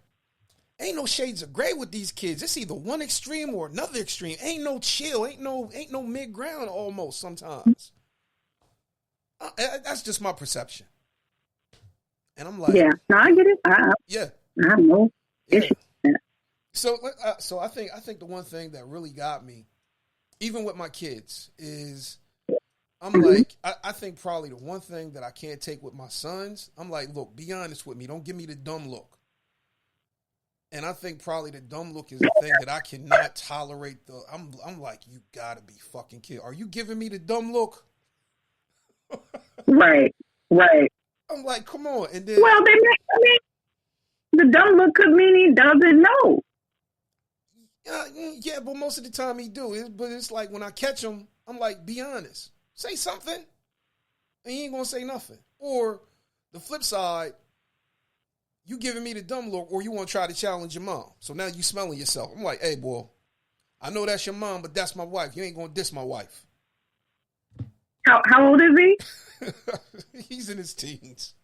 ain't no shades of gray with these kids. It's either one extreme or another extreme. Ain't no chill. Ain't no mid ground almost sometimes. That's just my perception. And I'm like, yeah, no, I get it. I know. Yeah. So I think the one thing that really got me, even with my kids, is I'm like, I think probably the one thing that I can't take with my sons, I'm like, look, be honest with me. Don't give me the dumb look. And I think probably the dumb look is the thing that I cannot tolerate. I'm like, you gotta be fucking kidding. Are you giving me the dumb look? Right. I'm like, come on. And then, well, the dumb look could mean he doesn't know. Yeah, but most of the time he do. But it's like when I catch him, I'm like, be honest. Say something. And he ain't going to say nothing. Or the flip side, you giving me the dumb look or you want to try to challenge your mom. So now you smelling yourself. I'm like, hey, boy, I know that's your mom, but that's my wife. You ain't going to diss my wife. How old is he? He's in his teens.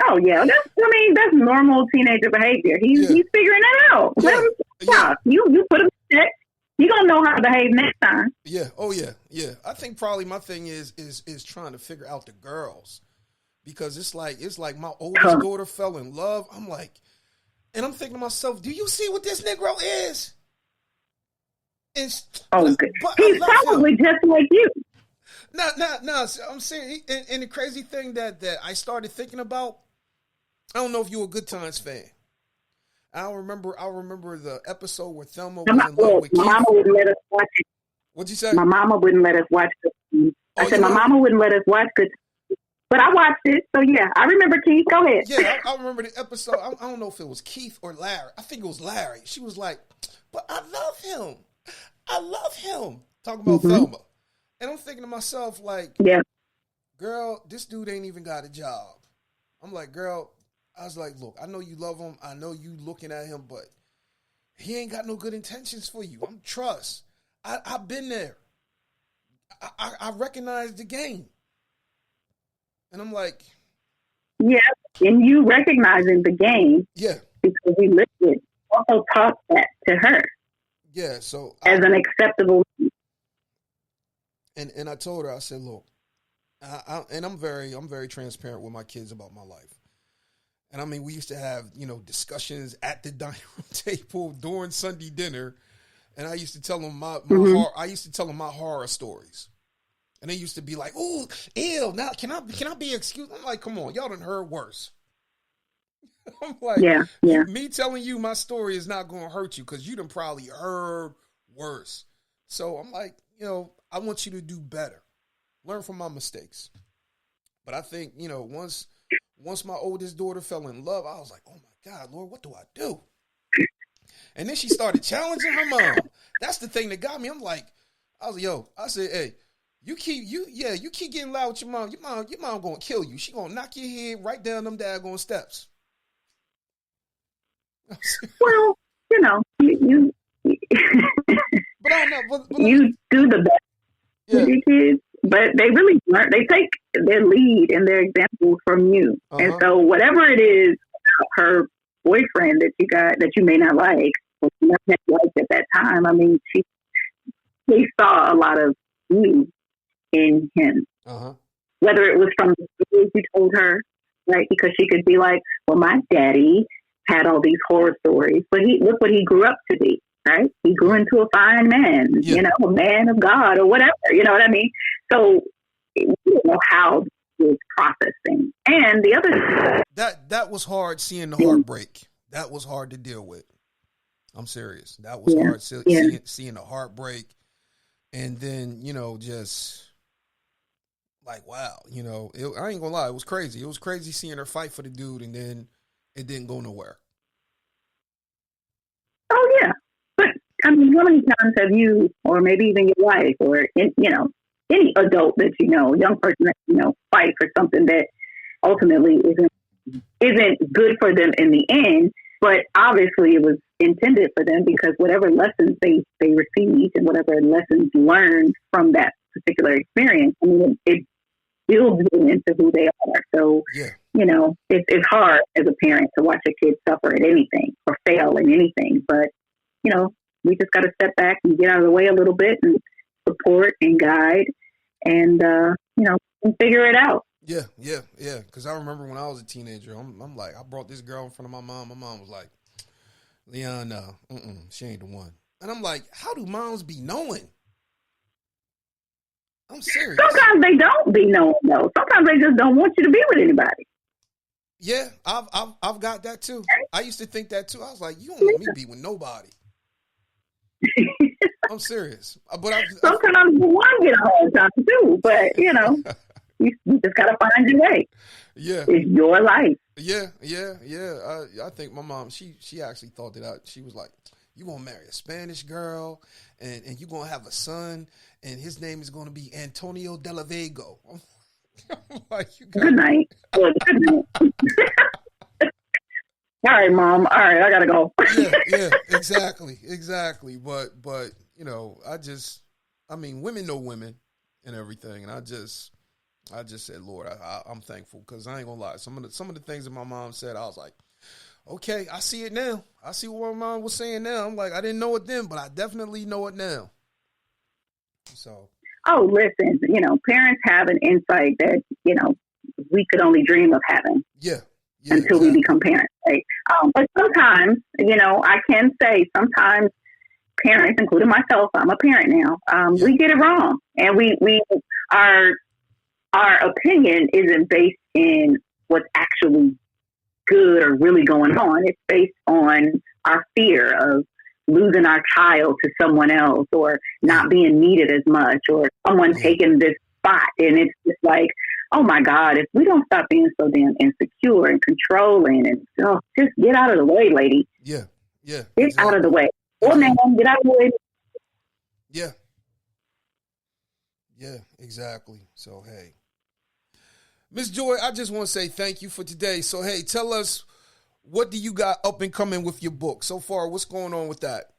Oh yeah, that's normal teenager behavior. He's figuring it out. Let him stop. You put him in check. He gonna know how to behave next time. Yeah. Oh yeah. Yeah. I think probably my thing is trying to figure out the girls, because it's like my oldest daughter fell in love. I'm like, and I'm thinking to myself, do you see what this Negro is? Good. He's probably just like you. No. I'm saying, and the crazy thing that I started thinking about, I don't know if you're a Good Times fan. I remember the episode where Thelma was in love with Keith. My mama wouldn't let us watch it. What'd you say? My mama wouldn't let us watch it. I said my mama wouldn't let us watch Good Times. But I watched it, so yeah, I remember Keith. Go ahead. Yeah, I remember the episode. I don't know if it was Keith or Larry. I think it was Larry. She was like, but I love him. Talking about Thelma. And I'm thinking to myself, like, girl, this dude ain't even got a job. I'm like, girl, I was like, look, I know you love him. I know you looking at him, but he ain't got no good intentions for you. I'm trust. I've been there. I recognize the game. And I'm like, yeah, and you recognizing the game. Yeah. Because we listened. Also taught that to her. Yeah, so as an acceptable. And I told her, I said, look, I'm very transparent with my kids about my life. And I mean, we used to have, discussions at the dining room table during Sunday dinner, and I used to tell them my horror stories. And they used to be like, "Oh, ew! Now can I be excused?" I'm like, "Come on, y'all done heard worse." I'm like, yeah. Me telling you my story is not going to hurt you because you done probably heard worse. So I'm like, I want you to do better, learn from my mistakes. But I think, once my oldest daughter fell in love, I was like, "Oh my God, Lord, what do I do?" And then she started challenging her mom. That's the thing that got me. I'm like, I said, hey. You keep getting loud with your mom. Your mom gonna kill you. She gonna knock your head right down them daggone steps. Well, you but I don't know. You do the best with your kids, but they really learn. They take their lead and their examples from you, and so whatever it is about her boyfriend that you may not like, or you may not like at that time. I mean, they saw a lot of you in him, whether it was from the stories you told her, right? Because she could be like, well, my daddy had all these horror stories, but look what he grew up to be, right? He grew into a fine man, a man of God or whatever, you know what I mean? So you don't know how is processing. And the other that was hard seeing the heartbreak. That was hard to deal with. I'm serious. That was hard seeing the heartbreak, and then just like, wow, I ain't gonna lie, it was crazy. It was crazy seeing her fight for the dude, and then it didn't go nowhere. Oh yeah, but I mean, how many times have you, or maybe even your wife, or any adult that young person that fight for something that ultimately isn't good for them in the end, but obviously it was intended for them because whatever lessons they received and whatever lessons learned from that particular experience, I mean, it builds them into who they are. So, it's hard as a parent to watch a kid suffer at anything or fail in anything. But, we just got to step back and get out of the way a little bit and support and guide and, and figure it out. Yeah. Because I remember when I was a teenager, I'm like, I brought this girl in front of my mom. My mom was like, Leon, no, she ain't the one. And I'm like, how do moms be knowing? I'm serious. Sometimes they don't be knowing though. Sometimes they just don't want you to be with anybody. Yeah, I've got that too. I used to think that too. I was like, you don't want me to be with nobody. I'm serious. But sometimes you want to get a hard time too, but you just gotta find your way. Yeah, it's your life. Yeah. I think my mom, she actually thought that out. She was like, you gonna marry a Spanish girl, and you gonna have a son, and his name is gonna be Antonio de la Vega. I'm like, good night. Well, good night. All right, Mom. All right, I gotta go. yeah, exactly. But women know women and everything, and I just said, Lord, I'm thankful, because I ain't gonna lie. Some of the things that my mom said, I was like, okay, I see it now. I see what my mom was saying now. I'm like, I didn't know it then, but I definitely know it now. So. Oh, listen, parents have an insight that, we could only dream of having. Yeah. Until we become parents, right? But sometimes, I can say sometimes parents, including myself, I'm a parent now, we get it wrong. And our opinion isn't based in what's actually good or really going on. It's based on our fear of losing our child to someone else, or not being needed as much, or someone taking this spot. And it's just like, oh my God, if we don't stop being so damn insecure and controlling, and just get out of the way, lady. Yeah. Get out of the way. Or man, get out of the way. Yeah, exactly. So, hey. Miss Joy, I just want to say thank you for today. So, hey, tell us, what do you got up and coming with your book? So far, what's going on with that?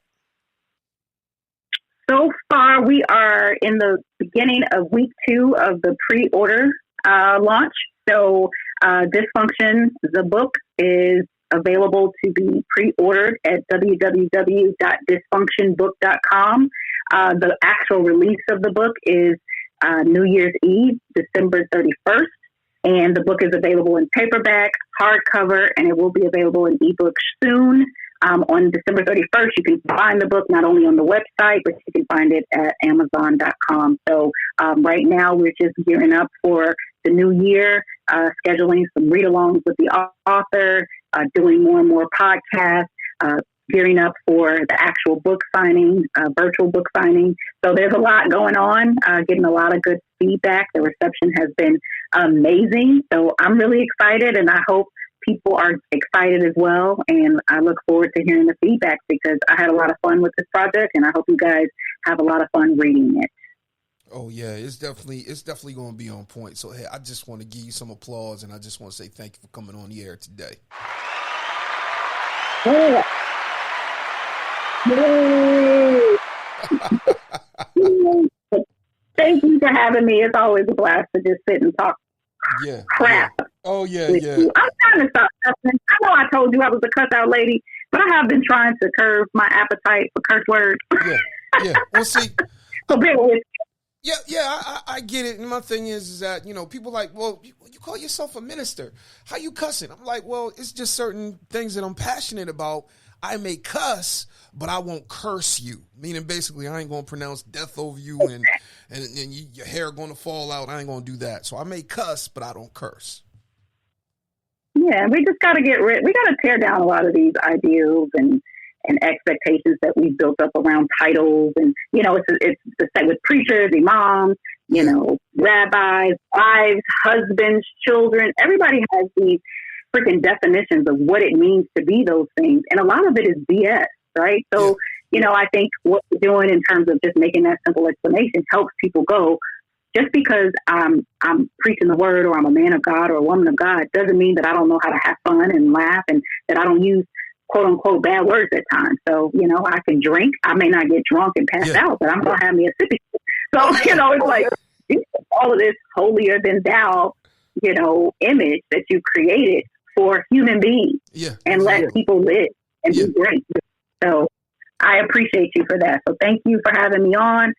So far, we are in the beginning of week 2 of the pre-order launch. So Dysfunction, the book, is available to be pre-ordered at www.dysfunctionbook.com. The actual release of the book is New Year's Eve, December 31st. And the book is available in paperback, hardcover, and it will be available in ebook soon. On December 31st, you can find the book not only on the website, but you can find it at Amazon.com. So right now, we're just gearing up for the new year, scheduling some read-alongs with the author, doing more and more podcasts, gearing up for the actual book signing, virtual book signing. So there's a lot going on, getting a lot of good feedback. The reception has been amazing. So I'm really excited, and I hope people are excited as well. And I look forward to hearing the feedback, because I had a lot of fun with this project, and I hope you guys have a lot of fun reading it. Oh yeah, it's definitely going to be on point. So hey, I just want to give you some applause, and I just want to say thank you for coming on the air today. Yeah. Thank you for having me. It's always a blast to just sit and talk crap. Yeah. Oh, yeah. You. I'm trying to stop cussing. I know I told you I was a cuss out lady, but I have been trying to curb my appetite for curse words. Yeah. Well, see. So bear with me. Yeah, I get it. And my thing is that, people like, well, you call yourself a minister. How you cussing? I'm like, well, it's just certain things that I'm passionate about. I may cuss, but I won't curse you. Meaning, basically, I ain't going to pronounce death over you and your hair going to fall out. I ain't going to do that. So I may cuss, but I don't curse. Yeah, we just got to get rid. We got to tear down a lot of these ideals and expectations that we've built up around titles. And, it's the same with preachers, imams, rabbis, wives, husbands, children. Everybody has these freaking definitions of what it means to be those things. And a lot of it is BS, right? So, I think what we're doing in terms of just making that simple explanation helps people go, just because I'm preaching the word, or I'm a man of God or a woman of God, doesn't mean that I don't know how to have fun and laugh, and that I don't use quote unquote bad words at times. So, I can drink. I may not get drunk and pass out, but I'm going to have me a sippy. So, it's like all of this holier than thou, image that you created for human beings, and let people live and be great. So I appreciate you for that. So thank you for having me on.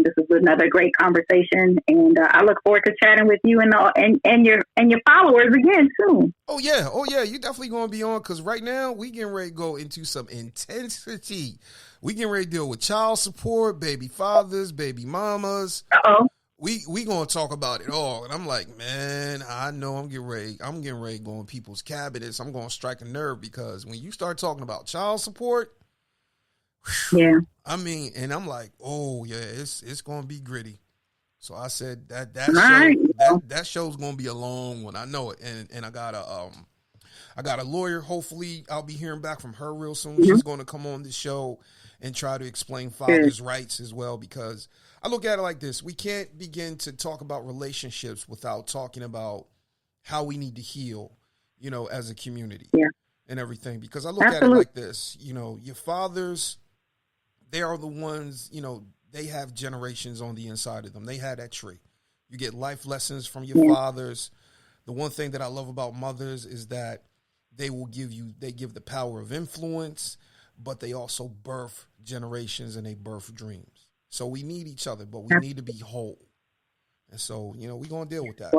This was another great conversation, and I look forward to chatting with you and your followers again soon. Oh yeah, you definitely gonna be on, because right now we getting ready to go into some intensity. We getting ready to deal with child support, baby fathers, baby mamas. We gonna talk about it all, and I'm like, man, I know I'm getting ready to go in people's cabinets. I'm gonna strike a nerve, because when you start talking about child support, I mean, and I'm like, oh yeah, it's gonna be gritty. So I said that show's gonna be a long one. I know it, and I got a lawyer. Hopefully, I'll be hearing back from her real soon. She's going to come on the show and try to explain fathers' rights as well, because I look at it like this: we can't begin to talk about relationships without talking about how we need to heal, as a community and everything. Because I look at it like this: your fathers, they are the ones, they have generations on the inside of them. They had that tree. You get life lessons from your fathers. The one thing that I love about mothers is that they give the power of influence, but they also birth generations and they birth dreams. So we need each other, but we need to be whole. And so, we're going to deal with that.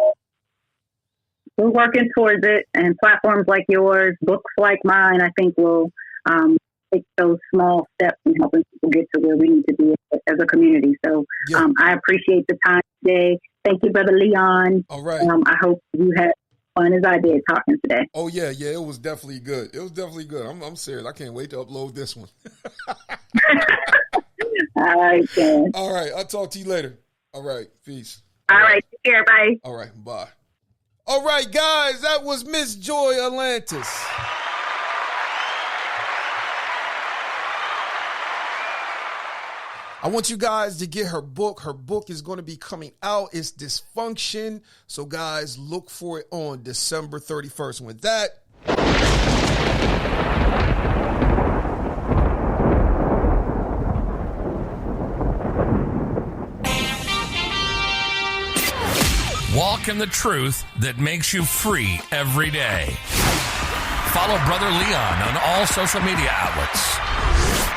We're working towards it, and platforms like yours, books like mine, I think will take those small steps in helping people get to where we need to be as a community. So I appreciate the time today. Thank you, Brother Leon. All right. I hope you had fun as I did talking today. Oh, yeah, it was definitely good. I'm serious. I can't wait to upload this one. All right, Dan. All right, I'll talk to you later. All right, peace. All right, take care, bye. All right, bye. All right, guys, that was Miss Joy Alantis. I want you guys to get her book. Her book is going to be coming out. It's Dysfunction. So, guys, look for it on December 31st. With that, walk in the truth that makes you free every day. Follow Brother Leon on all social media outlets.